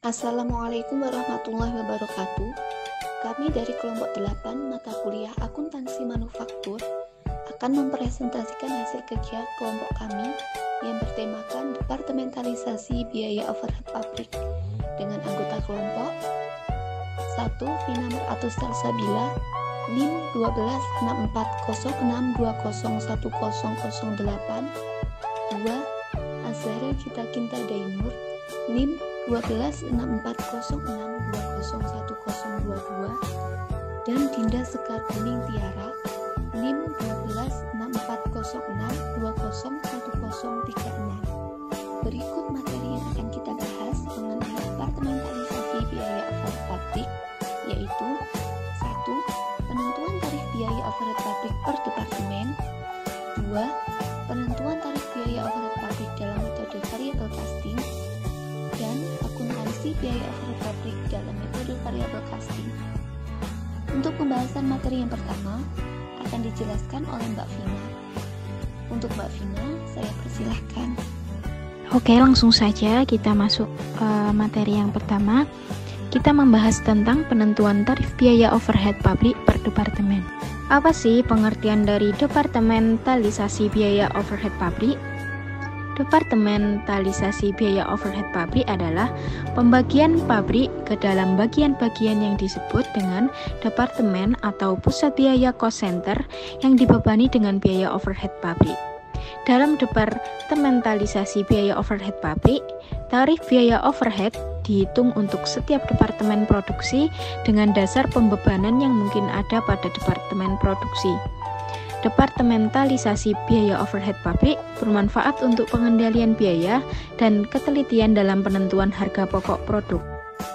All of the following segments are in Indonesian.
Assalamualaikum warahmatullahi wabarakatuh. Kami dari kelompok 8 mata kuliah akuntansi manufaktur akan mempresentasikan hasil kerja kelompok kami yang bertemakan departementalisasi biaya overhead pabrik dengan anggota kelompok 1. Vina Meratus Salsabila NIM 126406201008, 2. Azhara Gita Kinta Dainur NIM 126406201022, dan Dinda Sekar Kuning Tiara NIM 126406201036. Berikut materi yang akan kita bahas mengenai departementalisasi biaya overhead pabrik, yaitu 1. Penentuan tarif biaya overhead pabrik per departemen, 2. Penentuan tarif biaya overhead pabrik dalam metode variable costing, dan akuntansi biaya overhead pabrik dalam metode variable costing. Untuk pembahasan materi yang pertama akan dijelaskan oleh Mbak Vina. Untuk Mbak Vina, saya persilahkan. Oke, langsung saja kita masuk materi yang pertama. Kita membahas tentang penentuan tarif biaya overhead pabrik per departemen. Apa sih pengertian dari departementalisasi biaya overhead pabrik? Departementalisasi biaya overhead pabrik adalah pembagian pabrik ke dalam bagian-bagian yang disebut dengan departemen atau pusat biaya cost center yang dibebani dengan biaya overhead pabrik. Dalam departementalisasi biaya overhead pabrik, tarif biaya overhead dihitung untuk setiap departemen produksi dengan dasar pembebanan yang mungkin ada pada departemen produksi. Departementalisasi biaya overhead pabrik bermanfaat untuk pengendalian biaya dan ketelitian dalam penentuan harga pokok produk.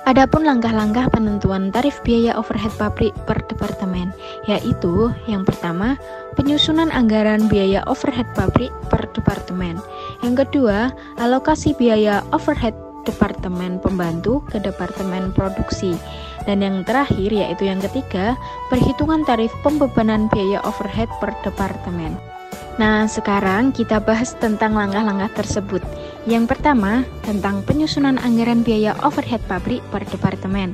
Adapun langkah-langkah penentuan tarif biaya overhead pabrik per departemen, yaitu yang pertama, penyusunan anggaran biaya overhead pabrik per departemen. Yang kedua, alokasi biaya overhead departemen pembantu ke departemen produksi. Dan yang terakhir, yaitu yang ketiga, perhitungan tarif pembebanan biaya overhead per departemen. Nah, sekarang kita bahas tentang langkah-langkah tersebut. Yang pertama, tentang penyusunan anggaran biaya overhead pabrik per departemen.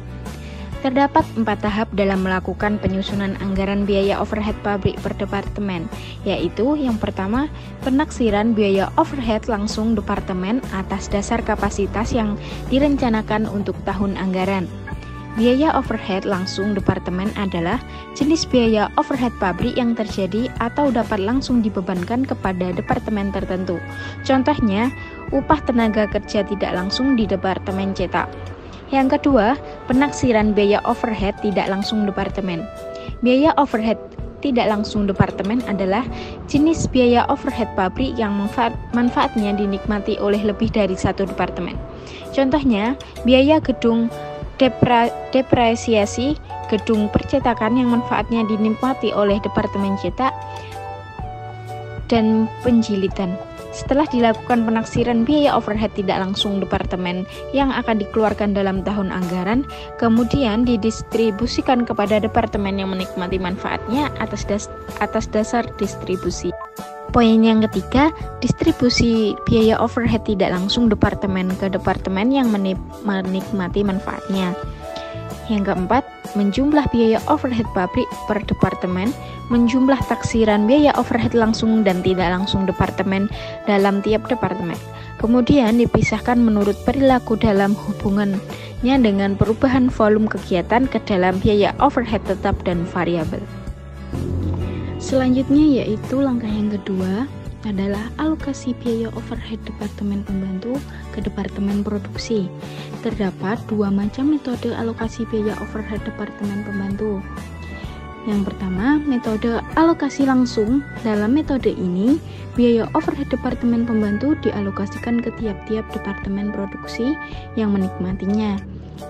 Terdapat 4 tahap dalam melakukan penyusunan anggaran biaya overhead pabrik per departemen, yaitu yang pertama, penaksiran biaya overhead langsung departemen atas dasar kapasitas yang direncanakan untuk tahun anggaran. Biaya overhead langsung departemen adalah jenis biaya overhead pabrik yang terjadi atau dapat langsung dibebankan kepada departemen tertentu. Contohnya, upah tenaga kerja tidak langsung di departemen cetak. Yang kedua, penaksiran biaya overhead tidak langsung departemen. Biaya overhead tidak langsung departemen adalah jenis biaya overhead pabrik yang manfaatnya dinikmati oleh lebih dari satu departemen. Contohnya, biaya gedung depresiasi gedung percetakan yang manfaatnya dinikmati oleh departemen cetak dan penjilitan. Setelah dilakukan penaksiran biaya overhead tidak langsung departemen yang akan dikeluarkan dalam tahun anggaran, kemudian didistribusikan kepada departemen yang menikmati manfaatnya atas dasar distribusi. Poin yang ketiga, distribusi biaya overhead tidak langsung departemen ke departemen yang menikmati manfaatnya. Yang keempat, menjumlah biaya overhead pabrik per departemen, menjumlah taksiran biaya overhead langsung dan tidak langsung departemen dalam tiap departemen. Kemudian dipisahkan menurut perilaku dalam hubungannya dengan perubahan volume kegiatan ke dalam biaya overhead tetap dan variabel. Selanjutnya yaitu langkah yang kedua adalah alokasi biaya overhead departemen pembantu ke departemen produksi. Terdapat 2 macam metode alokasi biaya overhead departemen pembantu. Yang pertama, metode alokasi langsung. Dalam metode ini, biaya overhead departemen pembantu dialokasikan ke tiap-tiap departemen produksi yang menikmatinya.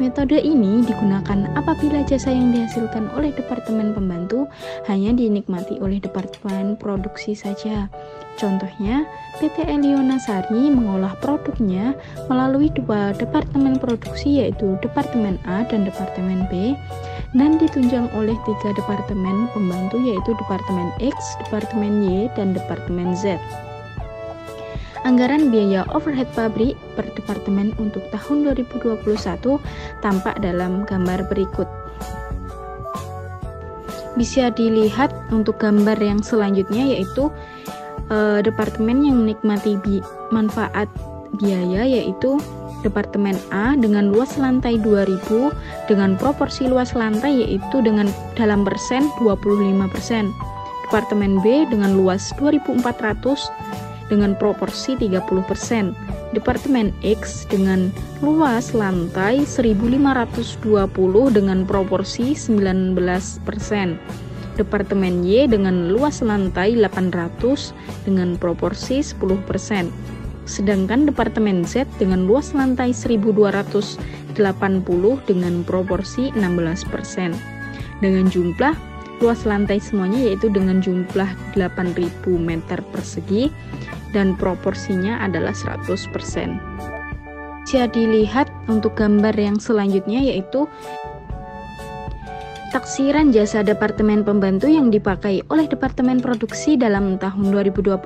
Metode ini digunakan apabila jasa yang dihasilkan oleh departemen pembantu hanya dinikmati oleh departemen produksi saja. Contohnya, PT Eliona Sari mengolah produknya melalui 2 departemen produksi, yaitu Departemen A dan Departemen B, dan ditunjang oleh 3 departemen pembantu, yaitu Departemen X, Departemen Y, dan Departemen Z. Anggaran biaya overhead pabrik per departemen untuk tahun 2021 tampak dalam gambar berikut. Bisa dilihat untuk gambar yang selanjutnya, yaitu departemen yang menikmati manfaat biaya, yaitu Departemen A dengan luas lantai 2000 dengan proporsi luas lantai yaitu dalam persen 25%. Departemen B dengan luas 2400 dengan proporsi 30%. Departemen X dengan luas lantai 1520 dengan proporsi 19%. Departemen Y dengan luas lantai 800 dengan proporsi 10%. Sedangkan Departemen Z dengan luas lantai 1280 dengan proporsi 16%. Dengan jumlah luas lantai semuanya yaitu dengan jumlah 8.000 meter persegi dan proporsinya adalah 100%. Bisa dilihat untuk gambar yang selanjutnya, yaitu taksiran jasa Departemen Pembantu yang dipakai oleh Departemen Produksi dalam tahun 2021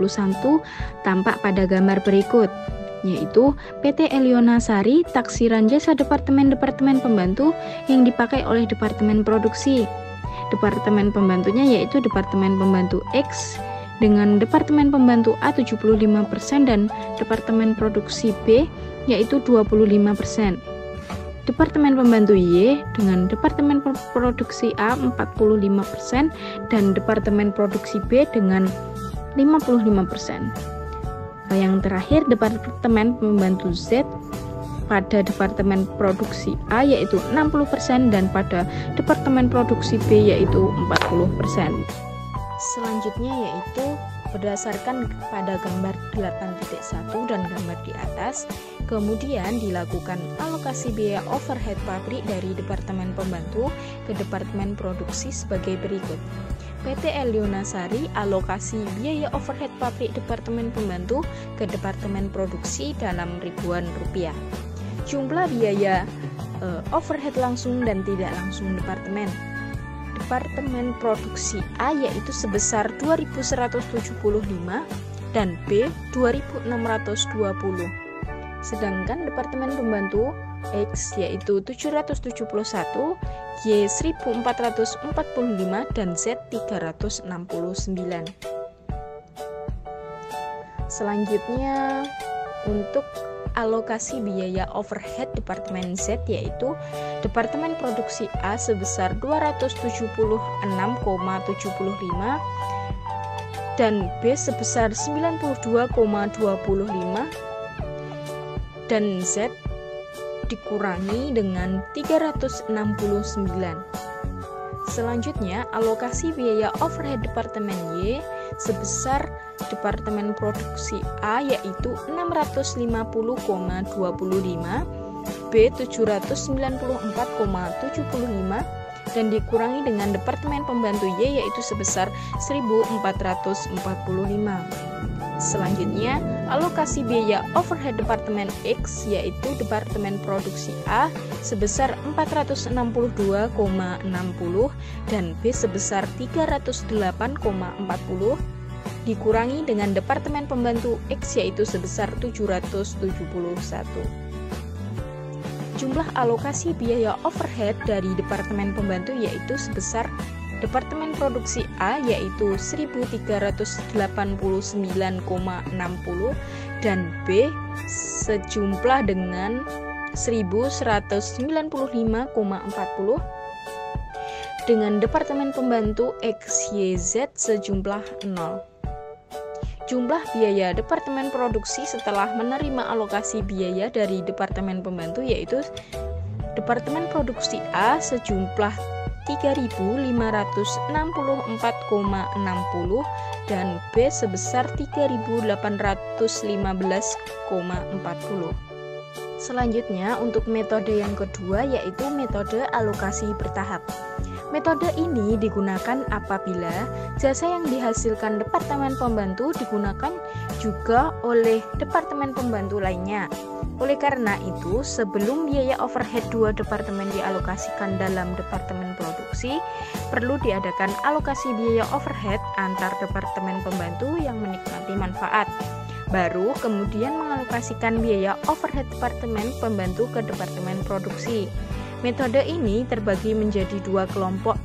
tampak pada gambar berikut, yaitu PT Eliona Sari taksiran jasa Departemen Pembantu yang dipakai oleh Departemen Produksi. Departemen pembantunya yaitu Departemen Pembantu X dengan Departemen Pembantu A 75% dan Departemen Produksi B yaitu 25%. Departemen Pembantu Y dengan Departemen Produksi A 45% dan Departemen Produksi B dengan 55%. Yang terakhir, Departemen Pembantu Z pada Departemen Produksi A yaitu 60% dan pada Departemen Produksi B yaitu 40%. Selanjutnya yaitu berdasarkan pada gambar 8.1 dan gambar di atas, kemudian dilakukan alokasi biaya overhead pabrik dari Departemen Pembantu ke Departemen Produksi sebagai berikut. PT Eliona Sari alokasi biaya overhead pabrik Departemen Pembantu ke Departemen Produksi dalam ribuan rupiah. Jumlah biaya overhead langsung dan tidak langsung Departemen Produksi A yaitu sebesar 2.175 dan B 2.620. Sedangkan Departemen Pembantu X yaitu 771, Y 1.445 dan Z 369. Selanjutnya untuk alokasi biaya overhead Departemen Z yaitu Departemen Produksi A sebesar 276,75 dan B sebesar 92,25 dan Z dikurangi dengan 369. Selanjutnya alokasi biaya overhead Departemen Y sebesar Departemen Produksi A yaitu 650,25, B 794,75 dan dikurangi dengan Departemen Pembantu Y yaitu sebesar 1.445. Selanjutnya alokasi biaya overhead Departemen X yaitu Departemen Produksi A sebesar 462,60 dan B sebesar 308,40 dikurangi dengan Departemen Pembantu X yaitu sebesar 771. Jumlah alokasi biaya overhead dari Departemen Pembantu yaitu sebesar Departemen Produksi A yaitu 1.389,60 dan B sejumlah dengan 1.195,40 dengan Departemen Pembantu X, Y, Z sejumlah 0. Jumlah biaya Departemen Produksi setelah menerima alokasi biaya dari Departemen Pembantu yaitu Departemen Produksi A sejumlah 3.564,60 dan B sebesar 3.815,40. Selanjutnya untuk metode yang kedua yaitu metode alokasi bertahap. Metode ini digunakan apabila jasa yang dihasilkan Departemen Pembantu digunakan juga oleh Departemen Pembantu lainnya. Oleh karena itu, sebelum biaya overhead dua departemen dialokasikan dalam Departemen Produksi, perlu diadakan alokasi biaya overhead antar Departemen Pembantu yang menikmati manfaat. baru kemudian mengalokasikan biaya overhead departemen pembantu ke departemen produksi. Metode ini terbagi menjadi dua kelompok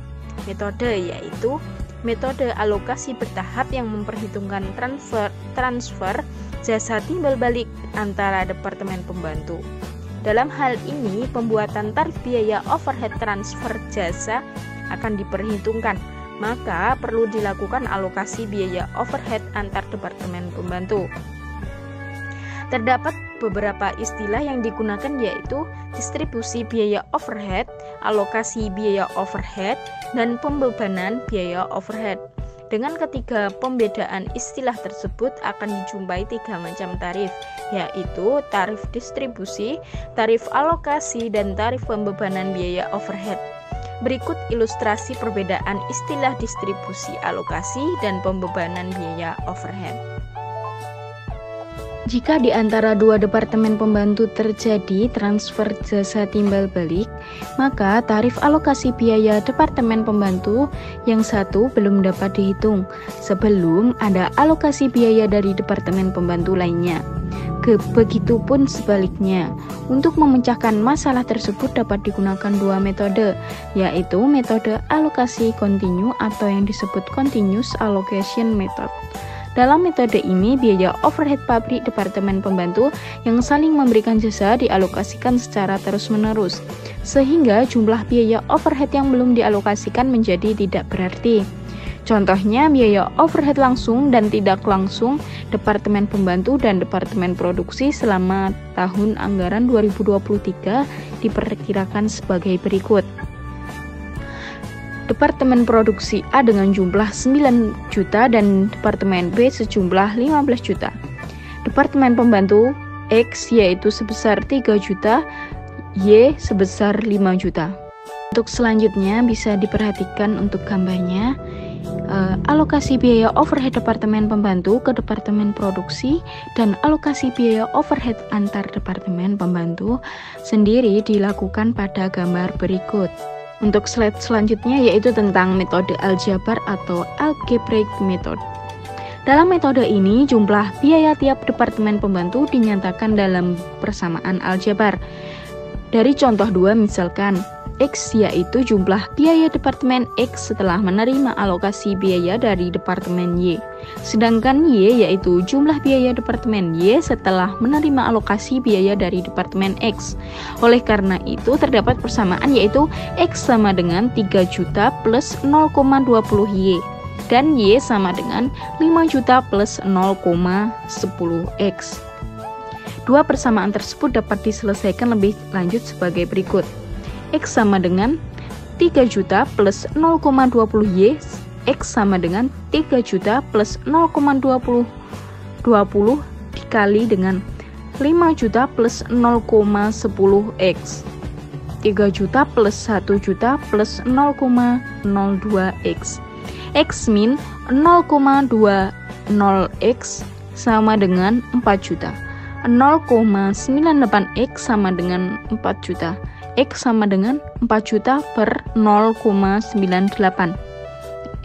metode, yaitu metode alokasi bertahap yang memperhitungkan transfer jasa timbal balik antara departemen pembantu. Dalam hal ini, pembuatan tarif biaya overhead transfer jasa akan diperhitungkan, maka perlu dilakukan alokasi biaya overhead antar departemen pembantu. Terdapat beberapa istilah yang digunakan, yaitu distribusi biaya overhead, alokasi biaya overhead, dan pembebanan biaya overhead. Dengan ketiga pembedaan istilah tersebut akan dijumpai tiga macam tarif, yaitu tarif distribusi, tarif alokasi, dan tarif pembebanan biaya overhead. Berikut ilustrasi perbedaan istilah distribusi, alokasi, dan pembebanan biaya overhead. Jika di antara dua departemen pembantu terjadi transfer jasa timbal balik, maka tarif alokasi biaya departemen pembantu yang satu belum dapat dihitung sebelum ada alokasi biaya dari departemen pembantu lainnya. Begitupun sebaliknya. Untuk memecahkan masalah tersebut dapat digunakan dua metode, yaitu metode alokasi kontinu atau yang disebut continuous allocation method. Dalam metode ini, biaya overhead pabrik departemen pembantu yang saling memberikan jasa dialokasikan secara terus-menerus, sehingga jumlah biaya overhead yang belum dialokasikan menjadi tidak berarti. Contohnya, biaya overhead langsung dan tidak langsung departemen pembantu dan departemen produksi selama tahun anggaran 2023 diperkirakan sebagai berikut. Departemen produksi A dengan jumlah 9 juta dan Departemen B sejumlah 15 juta. Departemen pembantu X yaitu sebesar 3 juta, Y sebesar 5 juta. Untuk selanjutnya bisa diperhatikan untuk gambarnya, alokasi biaya overhead departemen pembantu ke departemen produksi dan alokasi biaya overhead antar departemen pembantu sendiri dilakukan pada gambar berikut. Untuk slide selanjutnya yaitu tentang metode aljabar atau algebraic method. Dalam metode ini, jumlah biaya tiap departemen pembantu dinyatakan dalam persamaan aljabar. Dari contoh 2 misalkan, X yaitu jumlah biaya departemen X setelah menerima alokasi biaya dari departemen Y. Sedangkan Y yaitu jumlah biaya departemen Y setelah menerima alokasi biaya dari departemen X. Oleh karena itu terdapat persamaan yaitu X sama dengan 3 juta plus 0,20 Y dan Y sama dengan 5 juta plus 0,10 X. Dua persamaan tersebut dapat diselesaikan lebih lanjut sebagai berikut. X sama dengan 3 juta plus 0,20 Y, X sama dengan 3 juta plus 0,20 dikali dengan 5 juta plus 0,10 X. 3 juta plus 1 juta plus 0,02 X. X min 0,20 X sama dengan 4 juta. 0,98 X sama dengan 4 juta. X sama dengan 4 juta per 0,98.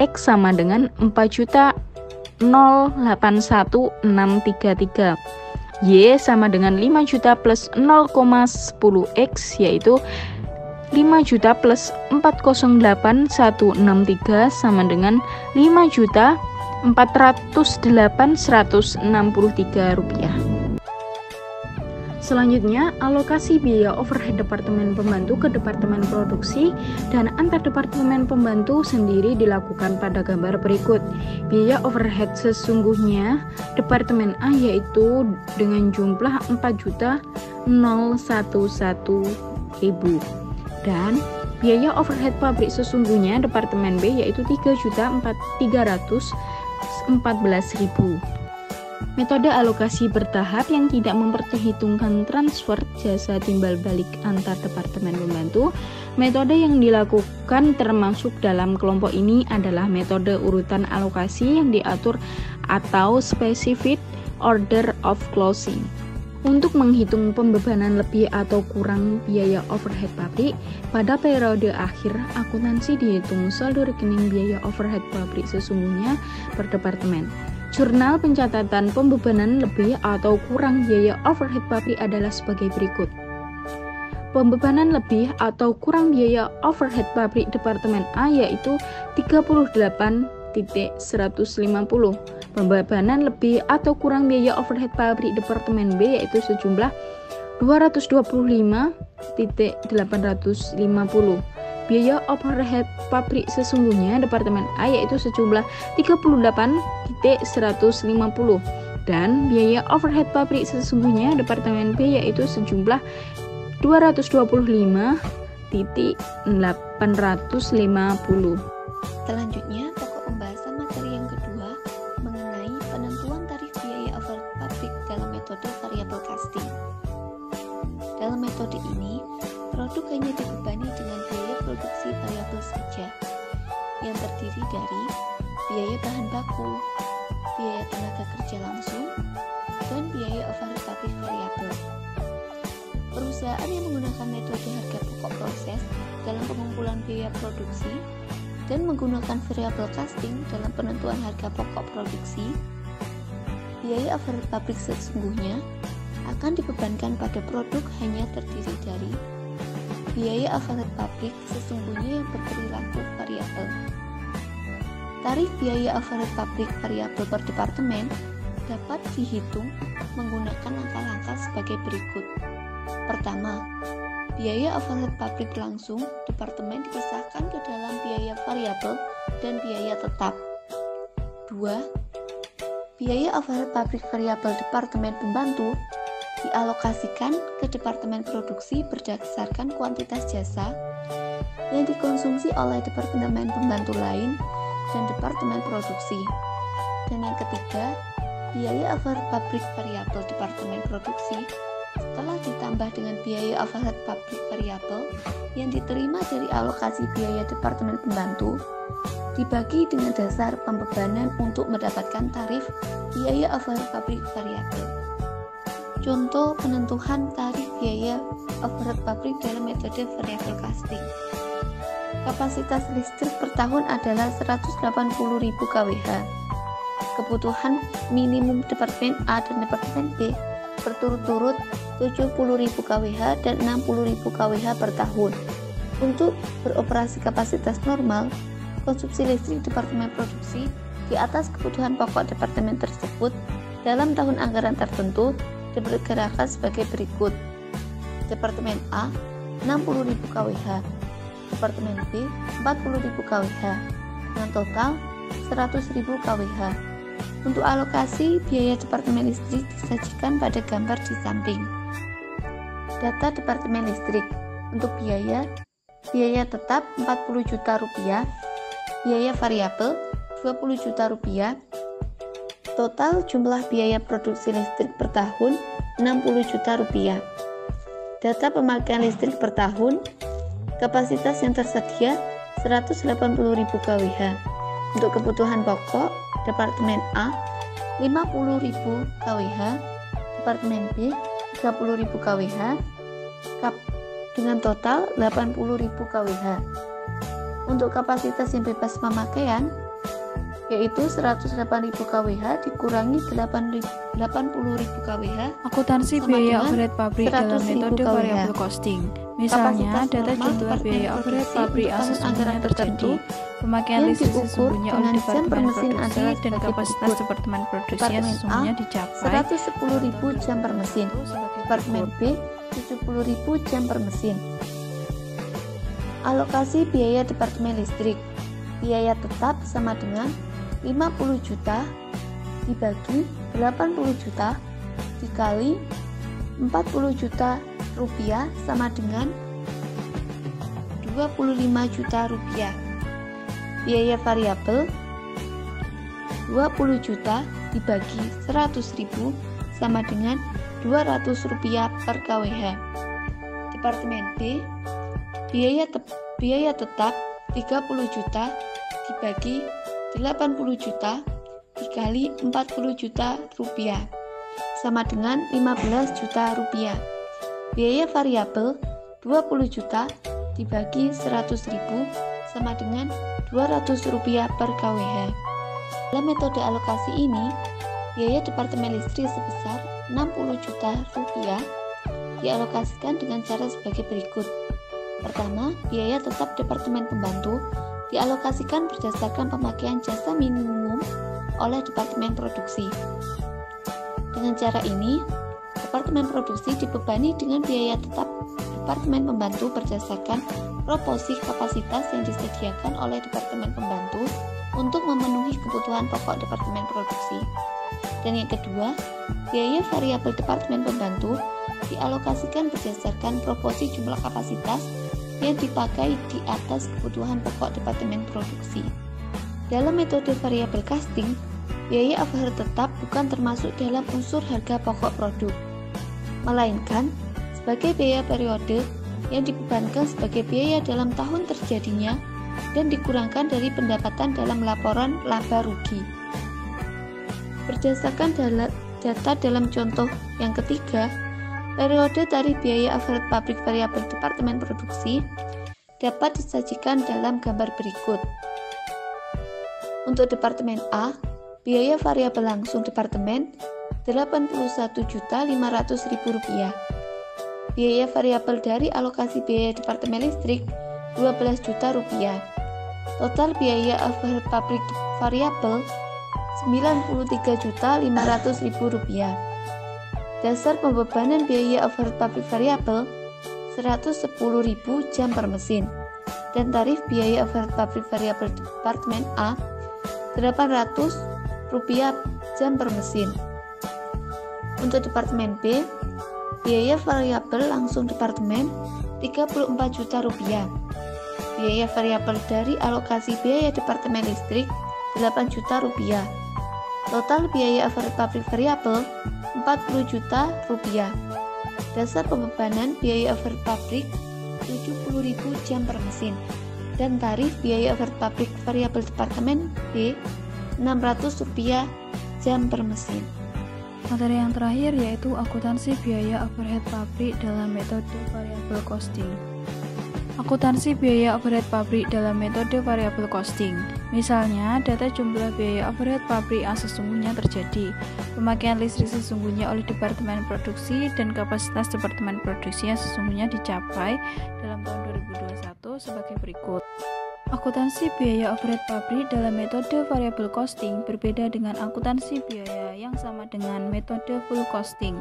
X sama dengan 4 juta 0,81633. Y sama dengan 5 juta plus 0,10 X yaitu 5 juta plus 408.163 sama dengan 5 juta 408.163 rupiah. Selanjutnya, alokasi biaya overhead departemen pembantu ke departemen produksi dan antar departemen pembantu sendiri dilakukan pada gambar berikut. Biaya overhead sesungguhnya departemen A yaitu dengan jumlah 4.011.000 dan biaya overhead pabrik sesungguhnya departemen B yaitu 3.314.000. Metode alokasi bertahap yang tidak memperhitungkan transfer jasa timbal balik antar departemen pembantu. Metode yang dilakukan termasuk dalam kelompok ini adalah metode urutan alokasi yang diatur atau specific order of closing. Untuk menghitung pembebanan lebih atau kurang biaya overhead pabrik, pada periode akhir akuntansi dihitung saldo rekening biaya overhead pabrik sesungguhnya per departemen. Jurnal pencatatan pembebanan lebih atau kurang biaya overhead pabrik adalah sebagai berikut. Pembebanan lebih atau kurang biaya overhead pabrik Departemen A yaitu 38.150. Pembebanan lebih atau kurang biaya overhead pabrik Departemen B yaitu sejumlah 225.850. Biaya overhead pabrik sesungguhnya Departemen A yaitu sejumlah 38.150 dan biaya overhead pabrik sesungguhnya Departemen B yaitu sejumlah 225.850. Selanjutnya, pokok pembahasan materi yang kedua mengenai penentuan tarif biaya overhead pabrik dalam metode variable costing. Dalam metode ini, produk hanya dibebani dengan biaya produksi variabel saja, yang terdiri dari biaya bahan baku, biaya tenaga kerja langsung, dan biaya overhead pabrik variabel. Perusahaan yang menggunakan metode harga pokok proses dalam pengumpulan biaya produksi dan menggunakan variable costing dalam penentuan harga pokok produksi, biaya overhead pabrik sesungguhnya akan dibebankan pada produk hanya terdiri dari biaya overhead pabrik sesungguhnya yang berperilaku variabel. Tarif biaya overhead pabrik variabel per departemen dapat dihitung menggunakan langkah-langkah sebagai berikut. Pertama, biaya overhead pabrik langsung departemen dipisahkan ke dalam biaya variabel dan biaya tetap. 2. Biaya overhead pabrik variabel departemen pembantu dialokasikan ke departemen produksi berdasarkan kuantitas jasa yang dikonsumsi oleh departemen pembantu lain dan departemen produksi. Dan yang ketiga, biaya overhead pabrik variabel departemen produksi setelah ditambah dengan biaya overhead pabrik variabel yang diterima dari alokasi biaya departemen pembantu dibagi dengan dasar pembebanan untuk mendapatkan tarif biaya overhead pabrik variabel. Contoh penentuan tarif biaya overhead pabrik dalam metode variable costing. Kapasitas listrik per tahun adalah 180.000 kWh. Kebutuhan minimum Departemen A dan Departemen B berturut-turut 70.000 kWh dan 60.000 kWh per tahun. Untuk beroperasi kapasitas normal, konsumsi listrik Departemen Produksi di atas kebutuhan pokok departemen tersebut dalam tahun anggaran tertentu diperkirakan sebagai berikut. Departemen A 60.000 kWh, Departemen B 40.000 kWh, dengan total 100.000 kWh. Untuk alokasi biaya departemen listrik disajikan pada gambar di samping. Data departemen listrik untuk biaya tetap 40 juta rupiah, biaya variabel 20 juta rupiah, total jumlah biaya produksi listrik per tahun 60 juta rupiah. Data pemakaian listrik per tahun, kapasitas yang tersedia 180.000 kWh. Untuk kebutuhan pokok, Departemen A 50.000 kWh, Departemen B 30.000 kWh, dengan total 80.000 kWh. Untuk kapasitas yang bebas pemakaian, yaitu 108.000 kWh dikurangi 80.000 kWh. Akuntansi biaya overhead pabrik dalam metode variable costing. Misalnya, data jumlah biaya overhead pabrik sesungguhnya terjadi, pemakaian listrik sesungguhnya oleh departemen produksi dan kapasitas departemen produksi yang sesungguhnya dicapai 110.000 jam per mesin, Departemen B 70.000 jam per mesin. Alokasi biaya departemen listrik, biaya tetap sama dengan 50 juta dibagi 80 juta dikali 40 juta rupiah sama dengan 25 juta rupiah. Biaya variabel 20 juta dibagi 100.000 sama dengan 200 rupiah per kWh. Departemen B, biaya tetap 30 juta dibagi 80 juta dikali 40 juta rupiah sama dengan 15 juta rupiah. Biaya variabel 20 juta dibagi 100.000 sama dengan 200 rupiah per kWh. Dalam metode alokasi ini, biaya Departemen Listrik sebesar Rp60 juta dialokasikan dengan cara sebagai berikut. Pertama, biaya tetap Departemen Pembantu dialokasikan berdasarkan pemakaian jasa minimum oleh Departemen Produksi. Dengan cara ini, Departemen Produksi dibebani dengan biaya tetap Departemen Pembantu berdasarkan proporsi kapasitas yang disediakan oleh Departemen Pembantu untuk memenuhi kebutuhan pokok Departemen Produksi. Dan yang kedua, biaya variabel Departemen Pembantu dialokasikan berdasarkan proporsi jumlah kapasitas yang dipakai di atas kebutuhan pokok Departemen Produksi. Dalam metode variabel costing, biaya overhead tetap bukan termasuk dalam unsur harga pokok produk, melainkan sebagai biaya periode yang dibebankan sebagai biaya dalam tahun terjadinya dan dikurangkan dari pendapatan dalam laporan laba rugi. Berdasarkan data dalam contoh yang ketiga, periode tarif biaya overhead pabrik variabel Departemen Produksi dapat disajikan dalam gambar berikut. Untuk Departemen A, biaya variabel langsung Departemen Rp81.500.000. Biaya variabel dari alokasi biaya Departemen Listrik Rp12 juta. Total biaya overhead pabrik variabel Rp93.500.000. Dasar pembebanan biaya overhead pabrik variabel 110.000 jam per mesin. Dan tarif biaya overhead pabrik variabel Departemen A Rp800 jam per mesin. Untuk Departemen B, biaya variabel langsung Departemen Rp34 juta. Biaya variabel dari alokasi biaya Departemen Listrik Rp8 juta. Total biaya overhead pabrik variabel Rp40 juta. Dasar pembebanan biaya overhead pabrik 70.000 jam per mesin. Dan tarif biaya overhead pabrik variabel Departemen B Rp600 jam per mesin. Materi yang terakhir yaitu akuntansi biaya overhead pabrik dalam metode variable costing. Akuntansi biaya overhead pabrik dalam metode variable costing. Misalnya, data jumlah biaya overhead pabrik yang sesungguhnya terjadi, pemakaian listrik sesungguhnya oleh Departemen Produksi, dan kapasitas Departemen Produksi yang sesungguhnya dicapai dalam tahun 2021 sebagai berikut. Akuntansi biaya overhead pabrik dalam metode variable costing berbeda dengan akuntansi biaya yang sama dengan metode full costing.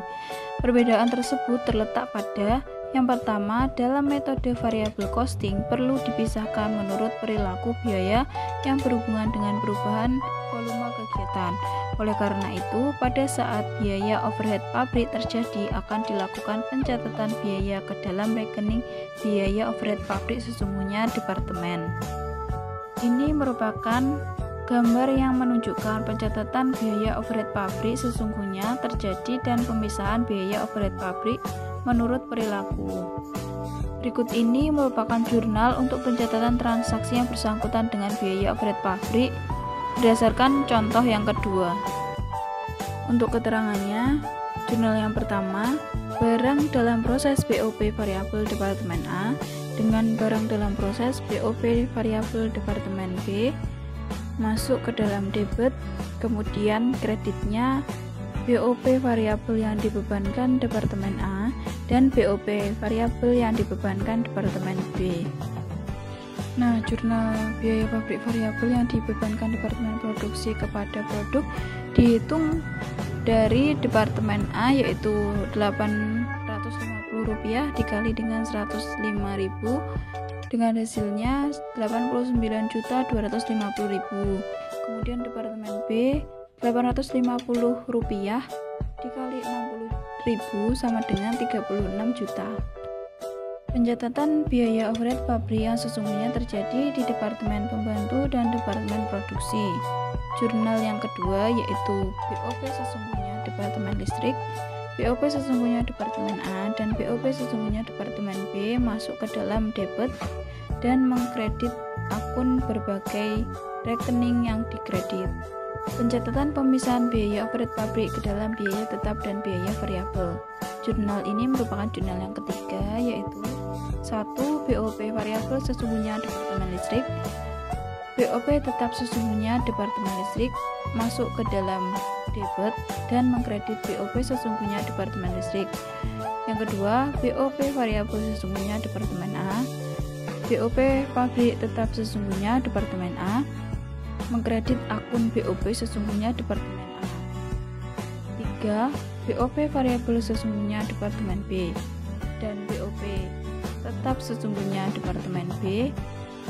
Perbedaan tersebut terletak pada yang pertama, dalam metode variable costing perlu dipisahkan menurut perilaku biaya yang berhubungan dengan perubahan volume kegiatan. Oleh karena itu, pada saat biaya overhead pabrik terjadi akan dilakukan pencatatan biaya ke dalam rekening biaya overhead pabrik sesungguhnya Departemen. Ini merupakan gambar yang menunjukkan pencatatan biaya overhead pabrik sesungguhnya terjadi dan pemisahan biaya overhead pabrik menurut perilaku. Berikut ini merupakan jurnal untuk pencatatan transaksi yang bersangkutan dengan biaya overhead pabrik berdasarkan contoh yang kedua. Untuk keterangannya, jurnal yang pertama, barang dalam proses BOP variabel Departemen A dengan barang dalam proses BOP variabel Departemen B masuk ke dalam debit, kemudian kreditnya BOP variabel yang dibebankan Departemen A dan BOP variabel yang dibebankan Departemen B. Nah, jurnal biaya pabrik variabel yang dibebankan Departemen Produksi kepada produk dihitung dari Departemen A yaitu Rp850 dikali dengan 105.000 dengan hasilnya Rp89.250.000. Kemudian Departemen B Rp850 dikali 60.000 sama dengan 36 juta. Pencatatan biaya overhead pabrik yang sesungguhnya terjadi di Departemen Pembantu dan Departemen Produksi. Jurnal yang kedua yaitu BOP sesungguhnya Departemen Listrik, BOP sesungguhnya Departemen A dan BOP sesungguhnya Departemen B masuk ke dalam debit dan mengkredit akun berbagai rekening yang dikredit. Pencatatan pemisahan biaya overhead pabrik ke dalam biaya tetap dan biaya variabel. Jurnal ini merupakan jurnal yang ketiga yaitu 1. BOP variabel sesungguhnya Departemen Listrik, BOP tetap sesungguhnya Departemen Listrik masuk ke dalam debit dan mengkredit BOP sesungguhnya Departemen Listrik. Yang kedua, BOP variabel sesungguhnya Departemen A. BOP pabrik tetap sesungguhnya Departemen A mengkredit akun BOP sesungguhnya Departemen A. 3. BOP variabel sesungguhnya Departemen B dan BOP tetap sesungguhnya Departemen B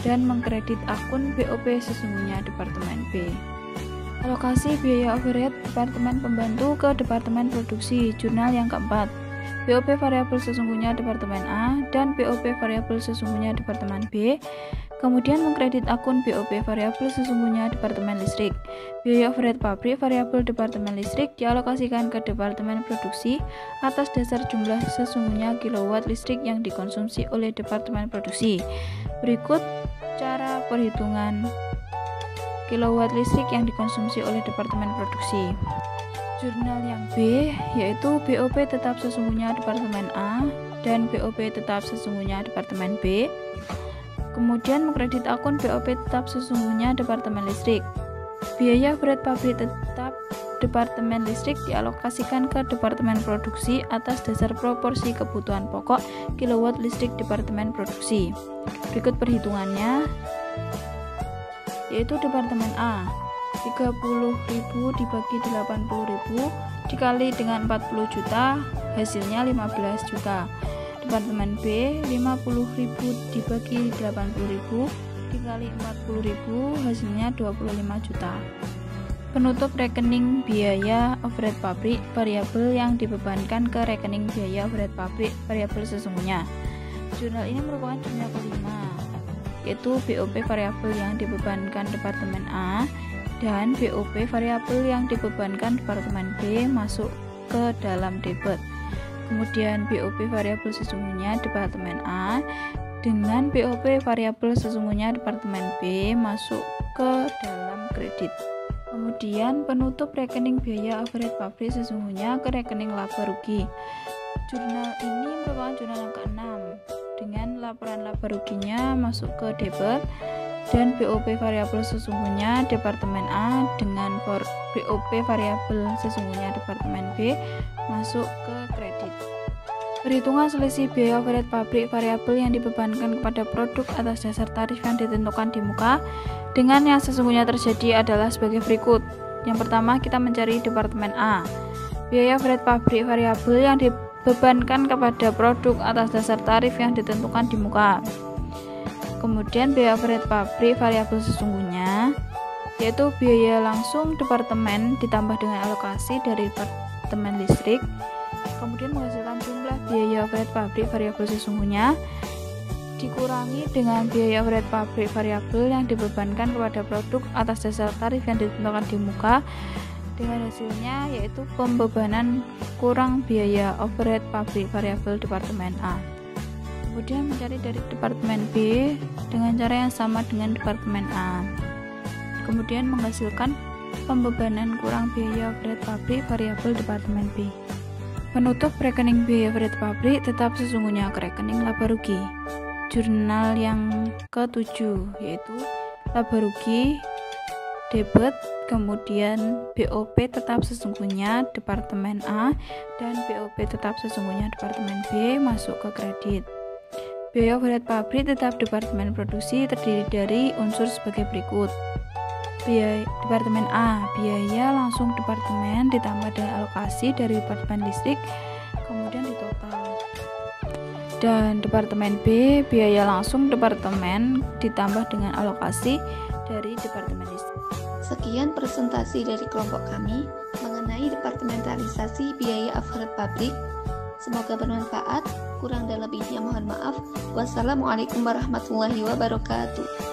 dan mengkredit akun BOP sesungguhnya Departemen B. Alokasi biaya overhead Departemen Pembantu ke Departemen Produksi. Jurnal yang keempat. BOP variabel sesungguhnya Departemen A dan BOP variabel sesungguhnya Departemen B. Kemudian mengkredit akun BOP variabel sesungguhnya Departemen Listrik. Biaya overhead pabrik variabel Departemen Listrik dialokasikan ke Departemen Produksi atas dasar jumlah sesungguhnya kilowatt listrik yang dikonsumsi oleh Departemen Produksi. Berikut cara perhitungan kilowatt listrik yang dikonsumsi oleh Departemen Produksi. Jurnal yang B yaitu BOP tetap sesungguhnya Departemen A dan BOP tetap sesungguhnya Departemen B. Kemudian mengkredit akun BOP tetap sesungguhnya Departemen Listrik. Biaya overhead pabrik tetap Departemen Listrik dialokasikan ke Departemen Produksi atas dasar proporsi kebutuhan pokok kilowatt listrik Departemen Produksi. Berikut perhitungannya, yaitu Departemen A 30.000 dibagi 80.000 dikali dengan 40 juta hasilnya 15 juta. Departemen B 50.000 dibagi 80.000 dikali 40.000 hasilnya 25 juta. Penutup rekening biaya overhead pabrik variabel yang dibebankan ke rekening biaya overhead pabrik variabel sesungguhnya. Jurnal ini merupakan jurnal kelima, yaitu BOP variabel yang dibebankan Departemen A dan BOP variabel yang dibebankan Departemen B masuk ke dalam debit. Kemudian BOP variabel sesungguhnya Departemen A dengan BOP variabel sesungguhnya Departemen B masuk ke dalam kredit. Kemudian penutup rekening biaya overhead pabrik sesungguhnya ke rekening laba rugi. Jurnal ini merupakan jurnal yang ke-6 dengan laporan laba ruginya masuk ke debit dan BOP variabel sesungguhnya Departemen A dengan BOP variabel sesungguhnya Departemen B masuk ke kredit. Perhitungan selisih biaya overhead pabrik variabel yang dibebankan kepada produk atas dasar tarif yang ditentukan di muka dengan yang sesungguhnya terjadi adalah sebagai berikut. Yang pertama, kita mencari Departemen A. Biaya overhead pabrik variabel yang dibebankan kepada produk atas dasar tarif yang ditentukan di muka. Kemudian biaya overhead pabrik variabel sesungguhnya yaitu biaya langsung departemen ditambah dengan alokasi dari Departemen Listrik, kemudian menghasilkan jumlah biaya overhead pabrik variabel sesungguhnya dikurangi dengan biaya overhead pabrik variabel yang dibebankan kepada produk atas dasar tarif yang ditentukan di muka, dengan hasilnya yaitu pembebanan kurang biaya overhead pabrik variabel Departemen A. Kemudian mencari dari Departemen B dengan cara yang sama dengan Departemen A. Kemudian menghasilkan pembebanan kurang biaya overhead pabrik variabel Departemen B. Penutup rekening biaya overhead pabrik tetap sesungguhnya ke rekening laba rugi. Jurnal yang ke-7 yaitu laba rugi debit, kemudian BOP tetap sesungguhnya Departemen A dan BOP tetap sesungguhnya Departemen B masuk ke kredit. Biaya overhead pabrik tetap Departemen Produksi terdiri dari unsur sebagai berikut. Biaya Departemen A, biaya langsung departemen ditambah dengan alokasi dari Departemen Listrik, kemudian ditotal. Dan Departemen B, biaya langsung departemen ditambah dengan alokasi dari Departemen Listrik. Sekian presentasi dari kelompok kami mengenai departementalisasi biaya overhead pabrik. Semoga bermanfaat. Kurang dan lebihnya mohon maaf. Wassalamualaikum warahmatullahi wabarakatuh.